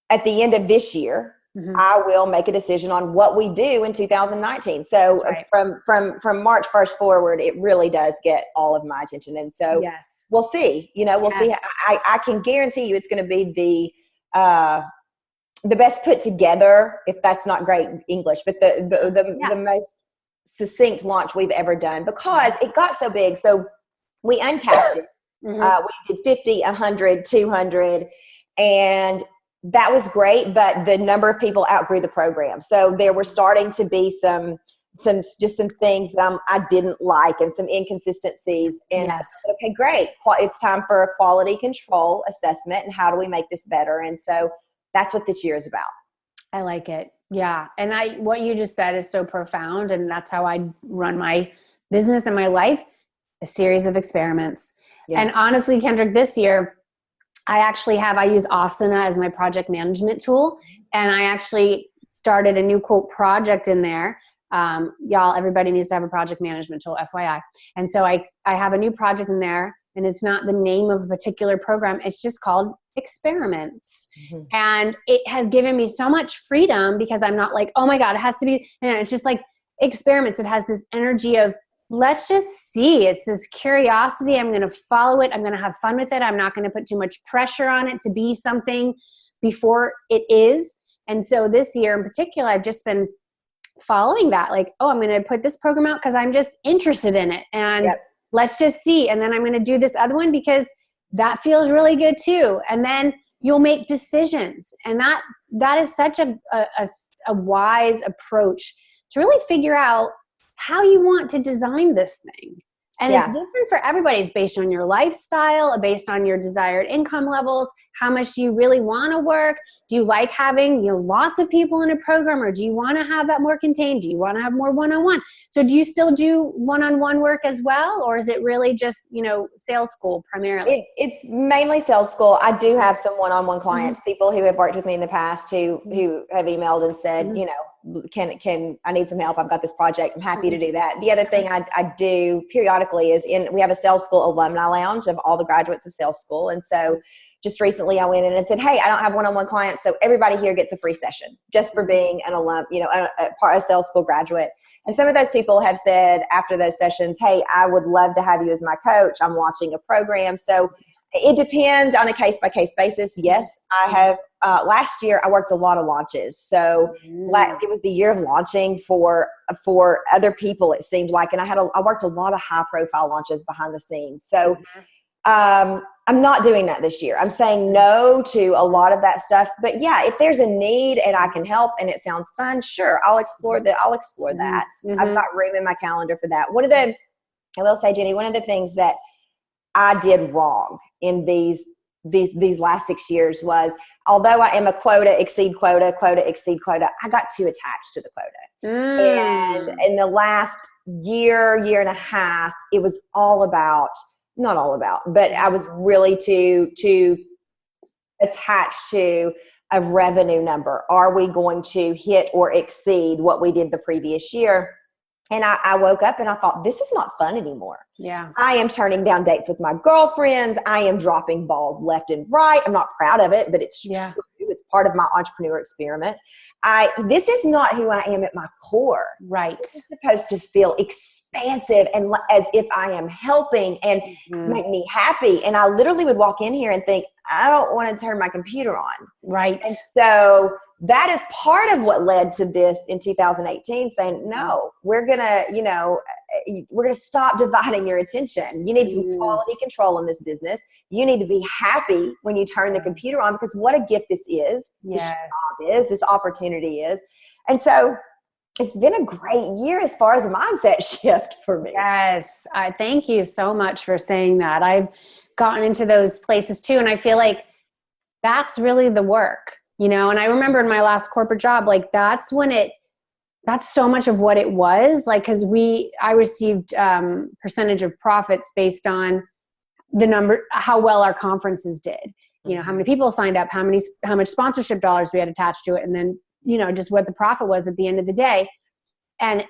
Speaker 3: at the end of this year, I will make a decision on what we do in 2019. So from March 1st forward, it really does get all of my attention. And so we'll see, you know, we'll see. I can guarantee you it's going to be the best put together, if that's not great English, but the most succinct launch we've ever done, because it got so big. So we uncapped it. We did 50, 100, 200, and that was great, but the number of people outgrew the program. So there were starting to be some things that I didn't like and some inconsistencies. And so, okay, great. It's time for a quality control assessment. And how do we make this better? And so that's what this year is about.
Speaker 2: I like it. Yeah. And what you just said is so profound. And that's how I run my business and my life, a series of experiments. Yeah. And honestly, Kendrick, this year, I use Asana as my project management tool. And I actually started a new quote project in there. Y'all, everybody needs to have a project management tool, FYI. And so I have a new project in there, and it's not the name of a particular program. It's just called Experiments. And it has given me so much freedom, because I'm not like, oh my God, it has to be, and it's just like Experiments. It has this energy of, let's just see. It's this curiosity. I'm going to follow it. I'm going to have fun with it. I'm not going to put too much pressure on it to be something before it is. And so this year in particular, I've just been following that. Like, oh, I'm going to put this program out because I'm just interested in it. And let's just see. And then I'm going to do this other one because that feels really good too. And then you'll make decisions. And that is such a wise approach to really figure out how you want to design this thing. And it's different for everybody. It's based on your lifestyle, based on your desired income levels, how much do you really want to work? Do you like having, you know, lots of people in a program, or do you want to have that more contained? Do you want to have more one-on-one? So do you still do one-on-one work as well? Or is it really just, you know, Sales School primarily?
Speaker 3: It's mainly Sales School. I do have some one-on-one clients, people who have worked with me in the past who have emailed and said, you know, can I need some help? I've got this project. I'm happy to do that. The other thing I do periodically is we have a Sales School alumni lounge of all the graduates of Sales School. And so just recently I went in and said, hey, I don't have one-on-one clients, so everybody here gets a free session just for being an alum, you know, a Sales School graduate. And some of those people have said after those sessions, hey, I would love to have you as my coach. I'm launching a program. So it depends on a case-by-case basis. Yes, I have. Last year, I worked a lot of launches. So it was the year of launching for other people, it seemed like. And I worked a lot of high-profile launches behind the scenes. So I'm not doing that this year. I'm saying no to a lot of that stuff. But yeah, if there's a need and I can help and it sounds fun, sure, I'll explore that. I've got room in my calendar for that. I will say, Jenny, one of the things that I did wrong in these last 6 years was, although I am a quota, exceed quota, exceed quota, I got too attached to the quota. And in the last year and a half, it was not all about, but I was really too attached to a revenue number. Are we going to hit or exceed what we did the previous year? And I woke up and I thought, this is not fun anymore. Yeah. I am turning down dates with my girlfriends. I am dropping balls left and right. I'm not proud of it, but it's true. It's part of my entrepreneur experiment. This is not who I am at my core.
Speaker 1: Right.
Speaker 3: This is supposed to feel expansive and as if I am helping and make me happy. And I literally would walk in here and think, I don't want to turn my computer on.
Speaker 1: Right.
Speaker 3: And so that is part of what led to this in 2018, saying, no, we're going to stop dividing your attention. You need some quality control in this business. You need to be happy when you turn the computer on, because what a gift this is.
Speaker 1: Yes.
Speaker 3: This job is, this opportunity is. And so it's been a great year as far as a mindset shift for me.
Speaker 1: Yes. I thank you so much for saying that. I've gotten into those places too. And I feel like that's really the work, and I remember in my last corporate job, like that's so much of what it was like, cause I received percentage of profits based on the number, how well our conferences did, how many people signed up, how much sponsorship dollars we had attached to it. And then, just what the profit was at the end of the day. And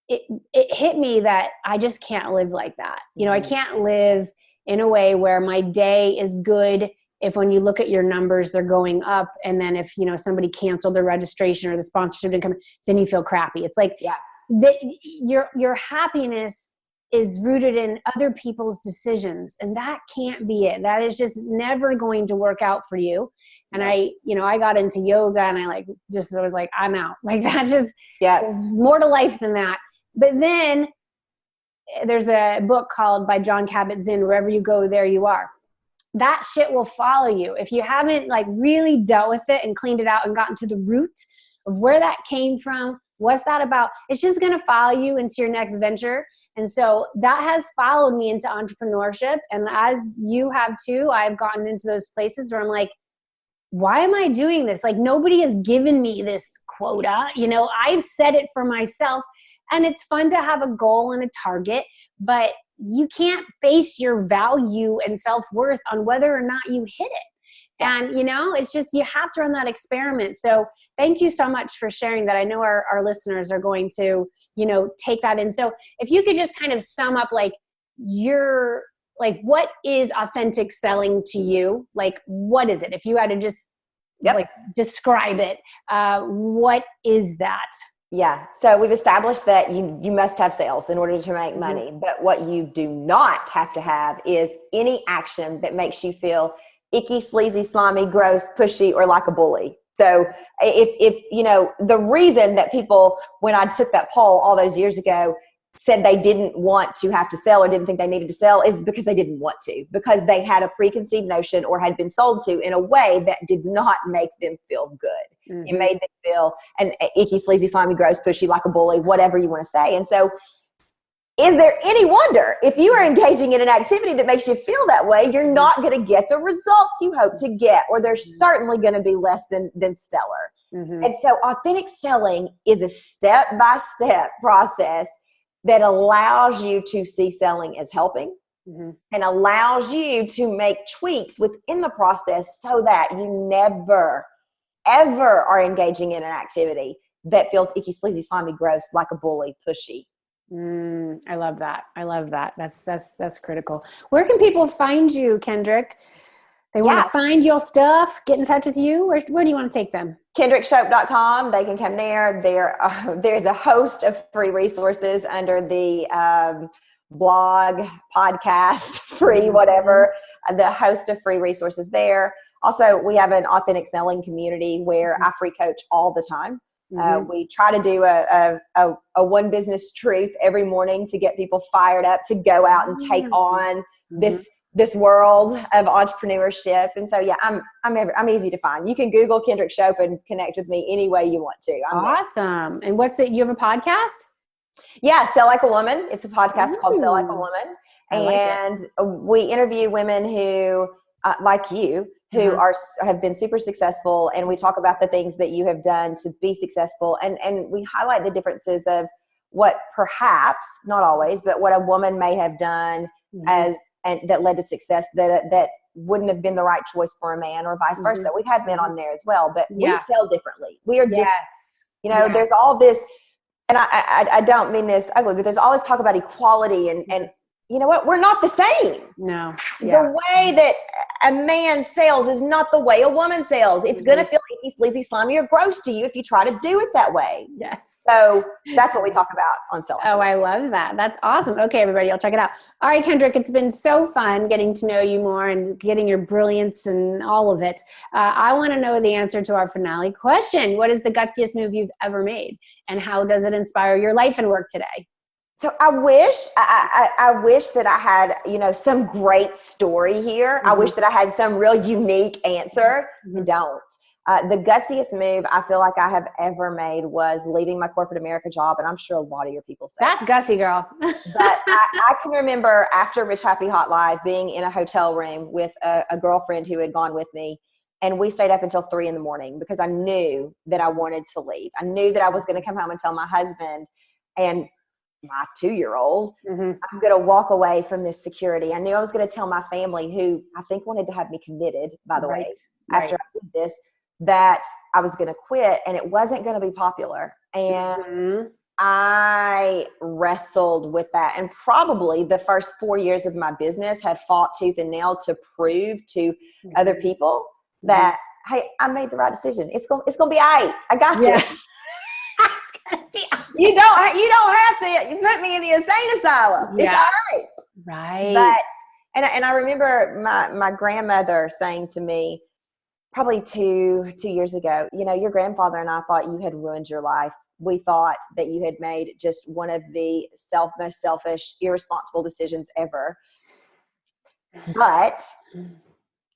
Speaker 1: it hit me that I just can't live like that. I can't live in a way where my day is good if when you look at your numbers, they're going up. And then if, somebody canceled their registration or the sponsorship didn't come, then you feel crappy. It's like your happiness is rooted in other people's decisions. And that can't be it. That is just never going to work out for you. And I got into yoga and I was like, I'm out. Like that's just, there's more to life than that. But then there's a book called by John Kabat-Zinn, Wherever You Go, There You Are. That shit will follow you. If you haven't really dealt with it and cleaned it out and gotten to the root of where that came from, what's that about, it's just going to follow you into your next venture. And so that has followed me into entrepreneurship. And as you have too, I've gotten into those places where I'm like, why am I doing this? Like nobody has given me this quota. I've set it for myself, and it's fun to have a goal and a target, but you can't base your value and self-worth on whether or not you hit it. And, it's just, you have to run that experiment. So thank you so much for sharing that. I know our listeners are going to, take that in. So if you could just kind of sum up, what is authentic selling to you? Like, what is it? If you had to just describe it, what is that?
Speaker 3: Yeah. So we've established that you must have sales in order to make money. But what you do not have to have is any action that makes you feel icky, sleazy, slimy, gross, pushy, or like a bully. So if the reason that people, when I took that poll all those years ago, said they didn't want to have to sell or didn't think they needed to sell is because they didn't want to, because they had a preconceived notion or had been sold to in a way that did not make them feel good. It made them feel an icky, sleazy, slimy, gross, pushy, like a bully, whatever you want to say. And so is there any wonder if you are engaging in an activity that makes you feel that way, you're not going to get the results you hope to get, or they're certainly going to be less than stellar. And so authentic selling is a step-by-step process that allows you to see selling as helping and allows you to make tweaks within the process so that you never, ever are engaging in an activity that feels icky, sleazy, slimy, gross, like a bully, pushy.
Speaker 1: I love that. I love that. That's critical. Where can people find you, Kendrick? They want to find your stuff, get in touch with you. Where do you want to take them?
Speaker 3: KendrickShope.com. They can come there. There's a host of free resources under the blog, podcast, free, whatever, the host of free resources there. Also, we have an authentic selling community where I free coach all the time. We try to do a one business truth every morning to get people fired up to go out and take on this world of entrepreneurship. And so, I'm easy to find. You can Google Kendrick Shope and connect with me any way you want to.
Speaker 1: Awesome. And you have a podcast?
Speaker 3: Yeah. Sell Like a Woman. It's a podcast called Sell Like a Woman. And we interview women who, like you, who have been super successful. And we talk about the things that you have done to be successful. And we highlight the differences of what perhaps, not always, but what a woman may have done and that led to success that wouldn't have been the right choice for a man, or vice versa. We've had men on there as well, but we sell differently. We are different. There's all this, and I don't mean this ugly, but there's all this talk about equality and you know what? We're not the same.
Speaker 1: No.
Speaker 3: Yeah. The way that a man sells is not the way a woman sells. It's going to feel icky, sleazy, slimy, or gross to you if you try to do it that way.
Speaker 1: Yes.
Speaker 3: So that's what we talk about on selling.
Speaker 1: Oh, I love that. That's awesome. Okay, everybody, I'll check it out. All right, Kendrick, it's been so fun getting to know you more and getting your brilliance and all of it. I want to know the answer to our finale question. What is the gutsiest move you've ever made? And how does it inspire your life and work today?
Speaker 3: So I wish that I had, some great story here. I wish that I had some real unique answer. I don't. The gutsiest move I feel like I have ever made was leaving my corporate America job. And I'm sure a lot of your people say
Speaker 1: that's gutsy, girl.
Speaker 3: But I can remember after Rich Happy Hot Live being in a hotel room with a girlfriend who had gone with me. And we stayed up until 3 a.m. because I knew that I wanted to leave. I knew that I was going to come home and tell my husband and my 2-year-old, I'm going to walk away from this security. I knew I was going to tell my family, who I think wanted to have me committed, by the way, after I did this, that I was going to quit and it wasn't going to be popular. And I wrestled with that. And probably the first 4 years of my business had fought tooth and nail to prove to other people that, hey, I made the right decision. It's going to be all right. I got this. You don't have to put me in the insane asylum. It's all right.
Speaker 1: Right.
Speaker 3: But and I remember my grandmother saying to me probably two years ago, your grandfather and I thought you had ruined your life. We thought that you had made just one of the most selfish, irresponsible decisions ever. But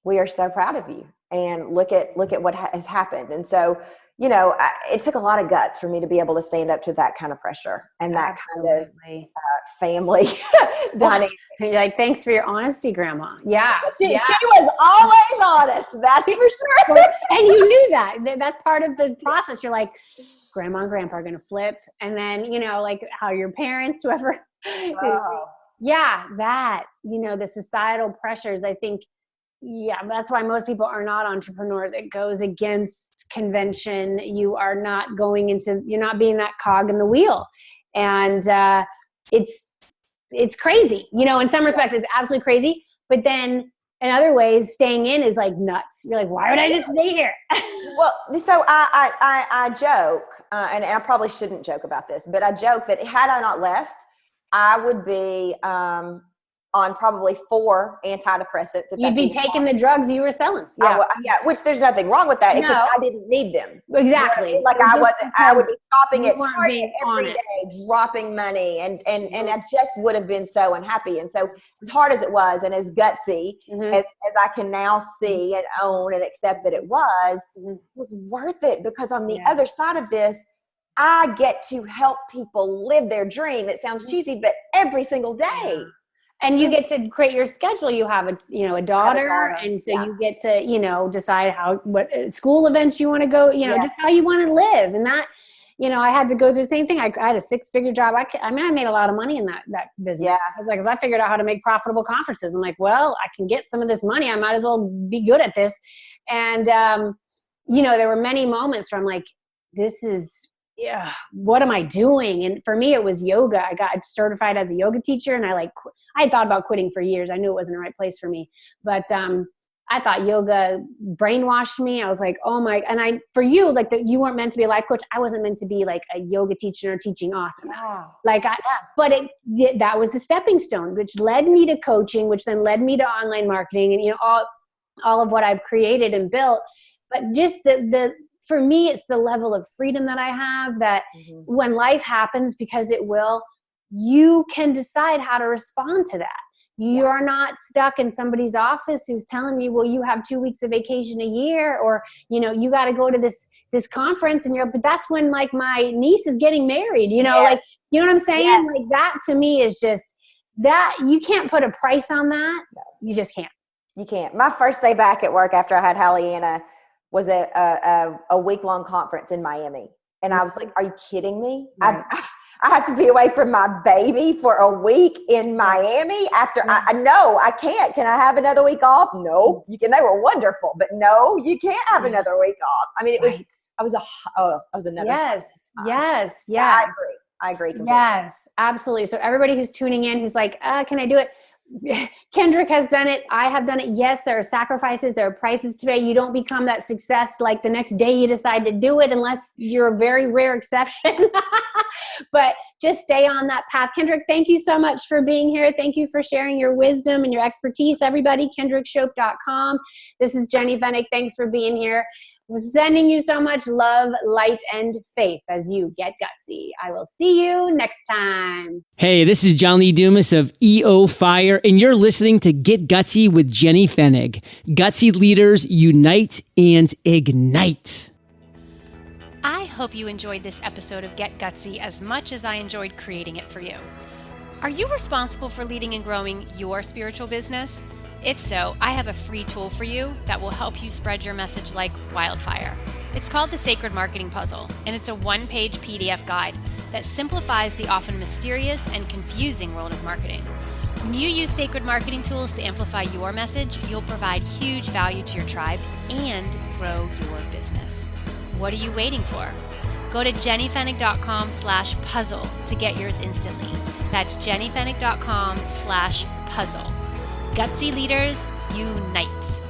Speaker 3: we are so proud of you. And look at what has happened. And so, it took a lot of guts for me to be able to stand up to that kind of pressure and that kind of family dynamic.
Speaker 1: You're like, thanks for your honesty, Grandma. Yeah.
Speaker 3: She was always honest. That's for sure.
Speaker 1: And you knew that. That's part of the process. You're like, Grandma and Grandpa are going to flip. And then, like how your parents, whoever. Oh. Yeah, the societal pressures, I think. Yeah, that's why most people are not entrepreneurs. It goes against convention. You're not being that cog in the wheel. And it's crazy. In some respects, it's absolutely crazy. But then in other ways, staying in is like nuts. You're like, why would I just stay here?
Speaker 3: Well, so I joke, and I probably shouldn't joke about this, but I joke that had I not left, I would be on probably 4 antidepressants.
Speaker 1: You'd be taking the drugs you were selling.
Speaker 3: Yeah. Which there's nothing wrong with that. Except I didn't need them.
Speaker 1: Exactly.
Speaker 3: Like I would be shopping at Target every day, dropping money. And I just would have been so unhappy. And so as hard as it was, and as gutsy as I can now see and own and accept that it was worth it, because on the other side of this, I get to help people live their dream. It sounds cheesy, but every single day.
Speaker 1: And you get to create your schedule. You have a daughter, and so you get to decide what school events you want to go. Just how you want to live. And that, I had to go through the same thing. I had a 6-figure job. I made a lot of money in that business. Yeah. I was like, because I figured out how to make profitable conferences. I'm like, well, I can get some of this money. I might as well be good at this. And there were many moments where I'm like, this is. Yeah, what am I doing? And for me, it was yoga. I got certified as a yoga teacher, and I had thought about quitting for years. I knew it wasn't the right place for me, but I thought yoga brainwashed me. I was like, oh my! And for you, you weren't meant to be a life coach. I wasn't meant to be like a yoga teacher or teaching asana. Wow. But that was the stepping stone, which led me to coaching, which then led me to online marketing, and all of what I've created and built. But just for me, it's the level of freedom that I have, that when life happens, because it will, you can decide how to respond to that. You are not stuck in somebody's office who's telling you, well, you have 2 weeks of vacation a year, or, you got to go to this conference, and but that's when my niece is getting married, you know what I'm saying? Yes. Like that to me is just that you can't put a price on that. No. You just can't.
Speaker 3: You can't. My first day back at work after I had Hallianna was a week-long conference in Miami. And I was like, are you kidding me? Right. I have to be away from my baby for a week in Miami after I know I can't. Can I have another week off? No, you can. They were wonderful, but no, you can't have another week off. I mean, it was another.
Speaker 1: Yes. Yeah.
Speaker 3: I agree completely.
Speaker 2: Yes, absolutely. So everybody who's tuning in, who's like, can I do it? Kendrick has done it. I have done it. Yes, there are sacrifices. There are prices to pay. You don't become that success like the next day you decide to do it, unless you're a very rare exception. But just stay on that path. Kendrick, thank you so much for being here. Thank you for sharing your wisdom and your expertise. Everybody, kendrickshope.com. This is Jenny Fennick. Thanks for being here. I'm sending you so much love, light, and faith as you get gutsy. I will see you next time.
Speaker 4: Hey, this is John Lee Dumas of EO Fire, and you're listening to Get Gutsy with Jenny Fennig. Gutsy leaders unite and ignite.
Speaker 1: I hope you enjoyed this episode of Get Gutsy as much as I enjoyed creating it for you. Are you responsible for leading and growing your spiritual business? If so, I have a free tool for you that will help you spread your message like wildfire. It's called the Sacred Marketing Puzzle, and it's a one-page PDF guide that simplifies the often mysterious and confusing world of marketing. When you use sacred marketing tools to amplify your message, you'll provide huge value to your tribe and grow your business. What are you waiting for? Go to jennyfennig.com/puzzle to get yours instantly. That's jennyfennig.com/puzzle. Gutsy leaders, unite.